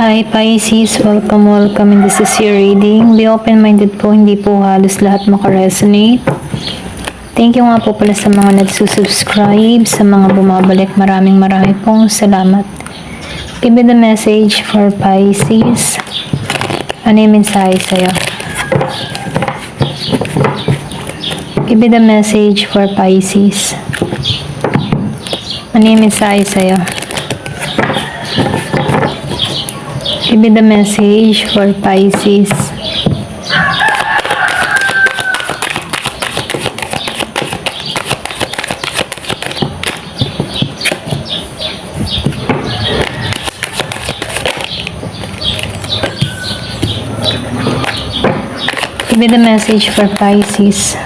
Hi Pisces, welcome in this is your reading. Be open-minded po, hindi po halos lahat makaresonate. Thank you nga po pala sa mga nagsusubscribe, sa mga bumabalik, maraming pong salamat. Give me the message for Pisces. Ano yung mensahe sa'yo? Give me the message for Pisces. Ano yung mensahe sa'yo? Give me the message for Pisces. Give me the message for Pisces.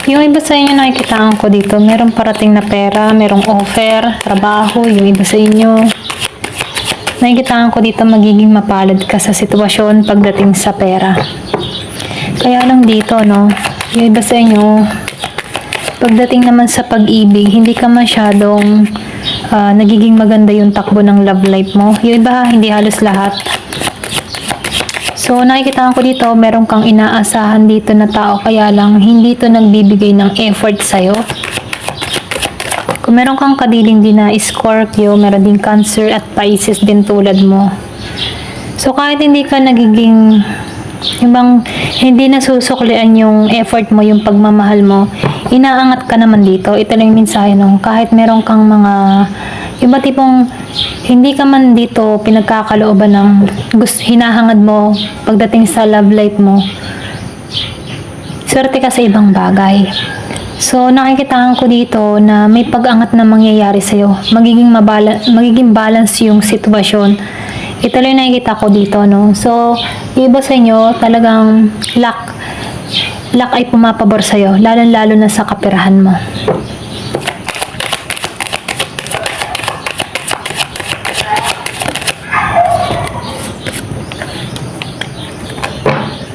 Yung iba sa inyo nakikitaan ko dito, merong parating na pera, merong offer, trabaho, yung iba sa inyo. Nakikitaan ko dito magiging mapalad ka sa sitwasyon pagdating sa pera. Kaya lang dito, no, yung iba sa inyo, pagdating naman sa pag-ibig, hindi ka masyadong nagiging maganda yung takbo ng love life mo. Yung iba, hindi halos lahat. So, nakikita ko dito, meron kang inaasahan dito na tao, kaya lang hindi to nagbibigay ng effort sa'yo. Kung meron kang kadiling din na Scorpio, meron din Cancer at Pisces din tulad mo. So, kahit hindi ka nagiging, hindi nasusuklian yung effort mo, yung pagmamahal mo, inaangat ka naman dito. Ito lang yung mensahe nung kahit meron kang mga iba tipong hindi ka man dito pinagkakalooban ng hinahangad mo pagdating sa love life mo. Swerte ka sa ibang bagay. So, nakikitaan ko dito na may pag-angat na mangyayari sa'yo. Magiging balance yung sitwasyon. Ito lang nakikita ko dito, no? So, iba sa inyo, talagang luck ay pumapabor sa'yo, lalo na sa kaperahan mo.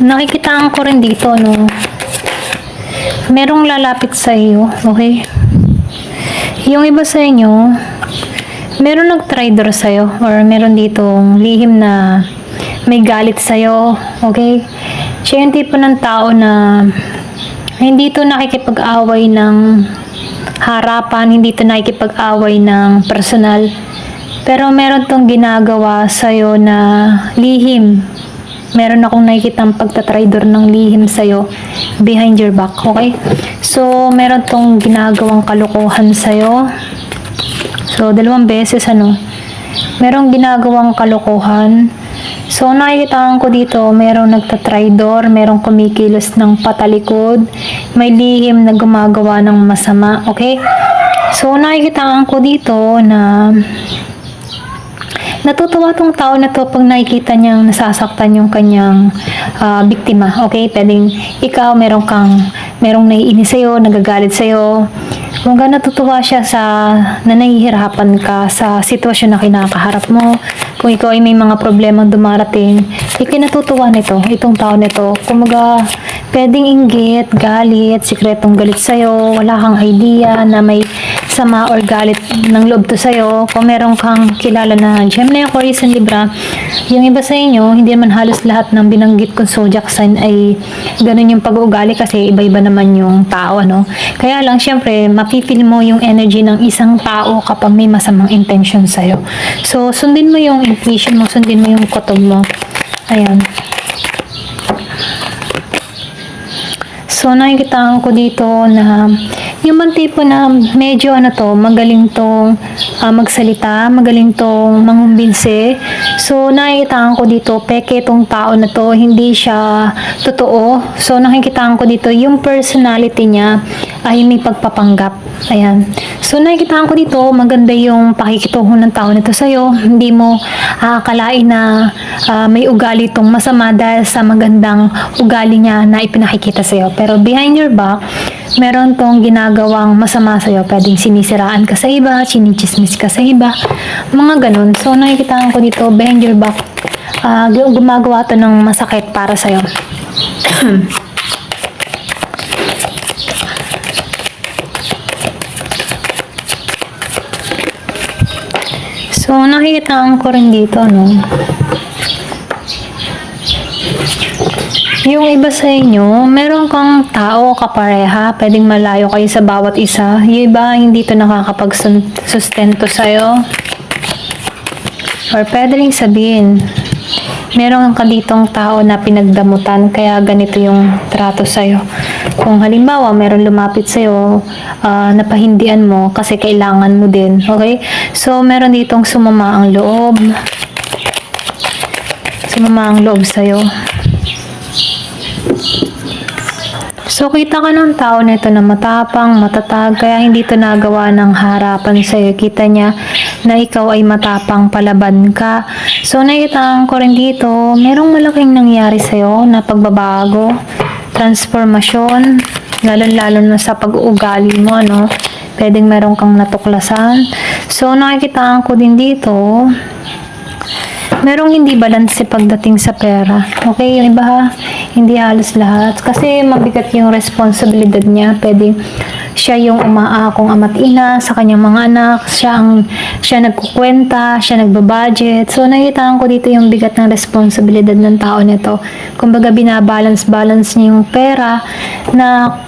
Nakikitaan ko rin dito, no, merong lalapit sa iyo, okay? Yung iba sa inyo, meron nag-traitor sa iyo, or meron ditong lihim na may galit sa iyo, okay? Siya yung tipo ng tao na hindi to nakikipag-away ng harapan, hindi to nakikipag-away ng personal, pero meron tong ginagawa sa iyo na lihim. Meron akong nakikitang pagtatraidor ng lihim sa'yo behind your back, okay? So, meron tong ginagawang kalokohan sa'yo. So, 2 beses, merong ginagawang kalokohan. So, nakikitaan ko dito, merong nagtatraidor, merong kumikilos ng patalikod, may lihim na gumagawa ng masama, okay? So, nakikitaan ko dito na natutuwa tong tao na to pag nakikita niyang nasasaktan yung kanyang biktima, okay? Pwedeng ikaw, merong naiinis sa'yo, nagagalit sa'yo. Kung natutuwa siya na nahihirapan ka sa sitwasyon na kinakaharap mo, kung ikaw ay may mga problemang dumarating, kinatutuwa nito, itong tao nito. Kumaga, pwedeng inggit, galit, sikretong galit sa'yo, wala kang idea na may sama or galit ng loob to sa'yo. Kung meron kang kilala na Gemini, Aquarius, and Libra, yung iba sa inyo, hindi man halos lahat ng binanggit kong zodiac sign ay ganun yung pag-uugali kasi iba-iba naman yung tao, Kaya lang, syempre, mapipil mo yung energy ng isang tao kapag may masamang intention sa'yo. So, sundin mo yung intuition mo, sundin mo yung kutob mo. Ayan. So, nakikitaan ko dito na yung man tipo na medyo magaling tong magsalita, magaling tong mangumbinse. So, nakikitaan ko dito, peke tong tao na to, hindi siya totoo. So, nakikitaan ko dito, yung personality niya ay may pagpapanggap. Ayan. So, nakikitaan ko dito, maganda yung pakikitungo ng tao nito sa'yo. Hindi mo akalain na may ugali tong masama dahil sa magandang ugali niya na ipinakikita sa'yo. Pero behind your back, meron tong ginagawang masama sa'yo. Pwedeng sinisiraan ka sa iba, chinichismis ka sa iba, mga ganun. So, nakikitaan ko dito, behind your back, gumagawa to ng masakit para sa'yo. nakikitaan ko rin dito, no? Yung iba sa inyo, meron kang tao kapareha, pwedeng malayo kayo sa bawat isa. Yung iba, hindi to nakakapag-sustento sa'yo. Or pwede rin sabihin, meron ka ditong tao na pinagdamutan, kaya ganito yung trato sa'yo. Kung halimbawa, meron lumapit sa'yo, napahindian mo kasi kailangan mo din. Okay? So, meron ditong sumama ang loob. Sumama ang loob sa'yo. So, kita ka ng tao na ito na matapang, matatag, kaya hindi ito nagawa ng harapan sa'yo. Kita niya na ikaw ay matapang, palaban ka. So, nakitaan ko rin dito, merong malaking nangyari sa'yo na pagbabago, transformasyon, lalo-lalo na sa pag-uugali mo, ano? Pwedeng meron kang natuklasan. So, nakikitaan ko din dito, merong hindi balanse pagdating sa pera. Okay, yung iba ha, hindi halos lahat. Kasi mabigat yung responsibilidad niya. Pwede siya yung umaakong ama't ina sa kanyang mga anak. Siya nagkukwenta, siya nagbabudget. So, nakitaan ko dito yung bigat ng responsibilidad ng tao nito. Kumbaga, binabalance niya yung pera na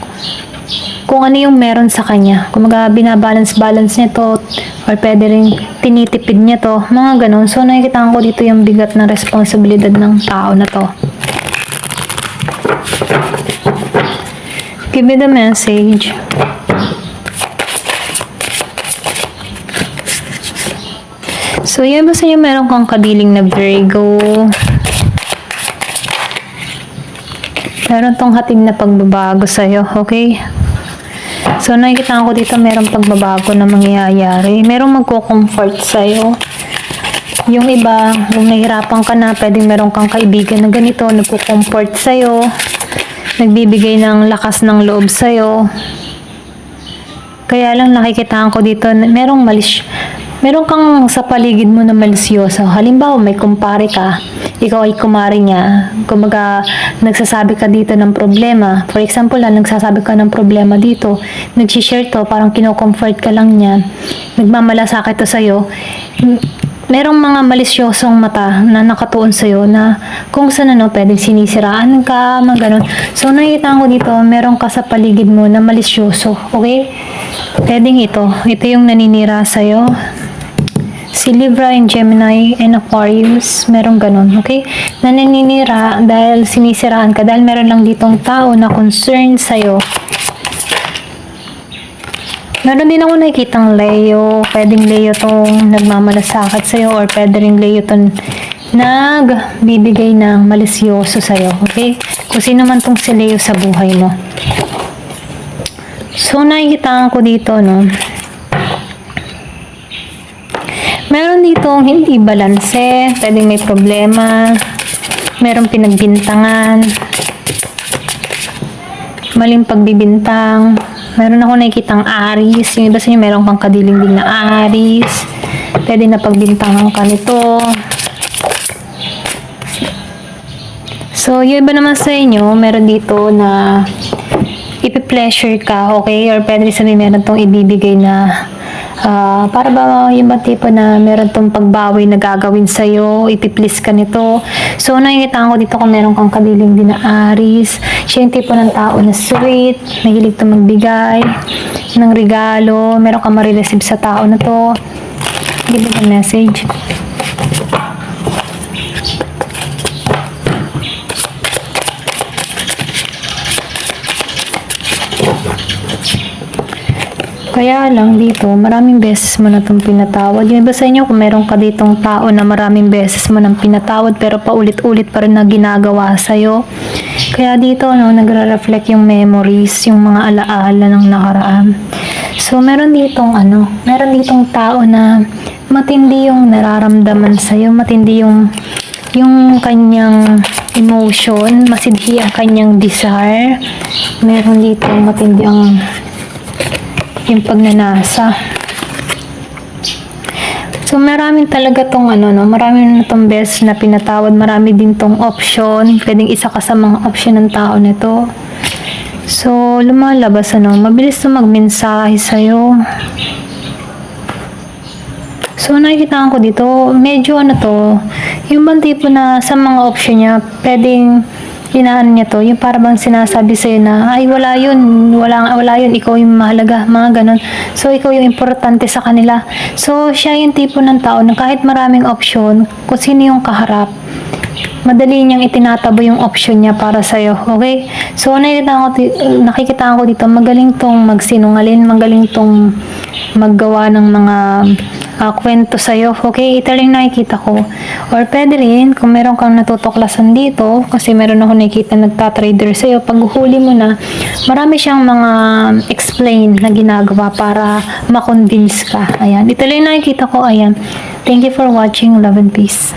kung ano yung meron sa kanya. Kumaga, binabalance niya to, or pwede rin tinitipid niya to, mga ganun. So, nakikita ko dito yung bigat na responsibilidad ng tao na to. Give me the message. So, yun ba sa inyo meron kang kadiling na Virgo? Meron tong hatid na pagbabago sa'yo, okay? So, nakikita ko dito merong pagbabago na mangyayari. Merong magko-comfort sa'yo. Yung iba, kung nahihirapan ka na, pwedeng meron kang kaibigan na ganito, nagko-comfort sa'yo, nagbibigay ng lakas ng loob sa'yo. Kaya lang nakikita ko dito, meron kang sa paligid mo na malisyoso. Halimbawa, may kumpare ka, ikaw ay kumari niya. Kumaga, nagsasabi ka dito ng problema. For example, nagsasabi ka ng problema dito. Nag-share to, parang kino-comfort ka lang niya. Nagmamalasakit to sa'yo. Merong mga malisyosong mata na nakatuon sa'yo na kung saan pwedeng sinisiraan ka, mga ganun. So, nakikita ko dito, meron ka sa paligid mo na malisyoso. Okay? Pwedeng ito. Ito yung naninira sa'yo. Si Libra and Gemini and Aquarius, merong ganun, okay? Naninira dahil sinisiraan ka, dahil meron lang ditong tao na concern sa'yo. Meron din ako nakikitang Leo, pwedeng Leo tong nagmamalasakit sa'yo, or pwede rin Leo tong nagbibigay ng malisyoso sa'yo, okay? Kung sino man tong si Leo sa buhay mo. So, nakikita ko dito, no? Meron ditong hindi balanse, pwedeng may problema, merong pinagbintangan, maling pagbibintang, meron ako nakikitang Aries, yung iba sa inyo meron kang kadiling din na Aries, pwede na pagbintangan ka nito. So, yung iba naman sa inyo, meron dito na ipi-pleasure ka, okay? Or pwede sabihin meron tong ibibigay na para ba yung ba tipo na meron tong pagbawi na gagawin sa'yo, ipiplease ka nito. So, nakikita ko dito kung meron kang kadiling din na Aries. Siya yung tipo ng tao na sweet, mahilig to magbigay ng regalo, meron kang marireceive sa tao na to. Give me the message. Kaya lang dito, maraming beses mo na itong pinatawad. Yung iba sa inyo, kung meron ka ditong tao na maraming beses mo nang pinatawad pero paulit-ulit pa rin na ginagawa sa'yo. Kaya dito, nagre-reflect yung memories, yung mga alaala ng nakaraan. So, meron ditong tao na matindi yung nararamdaman sa'yo, matindi yung kanyang emotion, masidhi ang kanyang desire. Meron dito matindi yung pagnanasa. So, marami talaga tong marami na tong best na pinatawad, marami din tong option, pwedeng isa ka sa mga option ng tao nito. So, lumalabas mabilis na magmensahe sa'yo. So, nakikita ko dito, medyo ano to, yung bang tipo na sa mga option niya, pwedeng inaan niya to, yung para bang sinasabi sa'yo na, ay wala yun, wala yun, ikaw yung mahalaga, mga ganon. So, ikaw yung importante sa kanila. So, siya yung tipo ng tao na kahit maraming option, kung sino yung kaharap, madali niyang itinatabo yung option niya para sa'yo. Okay? So, nakikita ko dito, magaling tong magsinungaling, magaling tong maggawa ng mga kwento sa'yo. Okay? Ito lang nakikita ko. Or pwede rin, kung meron kang natutuklasan dito, kasi meron ako nakikita nagtatrader sa'yo, pag huli mo na, marami siyang mga explain na ginagawa para makonvince ka. Ayan. Ito lang nakikita ko. Ayan. Thank you for watching. Love and peace.